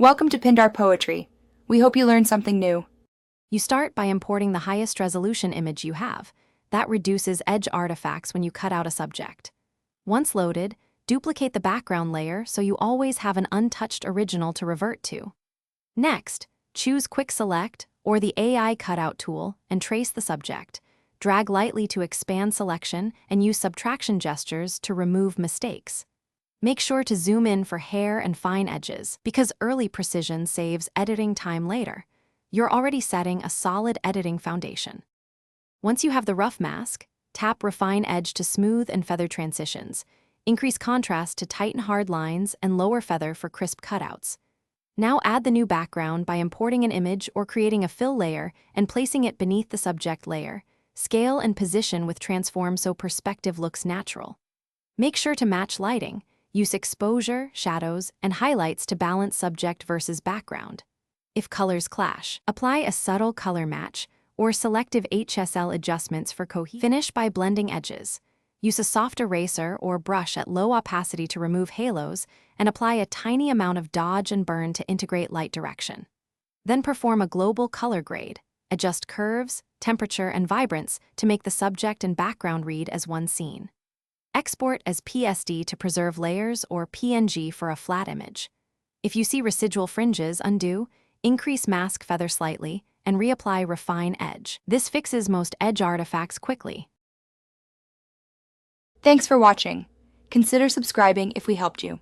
Welcome to Pindar Poetry. We hope you learned something new. You start by importing the highest resolution image you have. That reduces edge artifacts when you cut out a subject. Once loaded, duplicate the background layer so you always have an untouched original to revert to. Next, choose Quick Select or the AI cutout tool and trace the subject. Drag lightly to expand selection and use subtraction gestures to remove mistakes. Make sure to zoom in for hair and fine edges, because early precision saves editing time later. You're already setting a solid editing foundation. Once you have the rough mask, tap Refine Edge to smooth and feather transitions. Increase contrast to tighten hard lines and lower feather for crisp cutouts. Now add the new background by importing an image or creating a fill layer and placing it beneath the subject layer. Scale and position with transform so perspective looks natural. Make sure to match lighting. Use exposure, shadows, and highlights to balance subject versus background. If colors clash, apply a subtle color match or selective HSL adjustments for cohesion. Finish by blending edges. Use a soft eraser or brush at low opacity to remove halos and apply a tiny amount of dodge and burn to integrate light direction. Then perform a global color grade. Adjust curves, temperature, and vibrance to make the subject and background read as one scene. Export as PSD to preserve layers or PNG for a flat image. If you see residual fringes, undo, increase mask feather slightly, and reapply Refine Edge. This fixes most edge artifacts quickly. Thanks for watching. Consider subscribing if we helped you.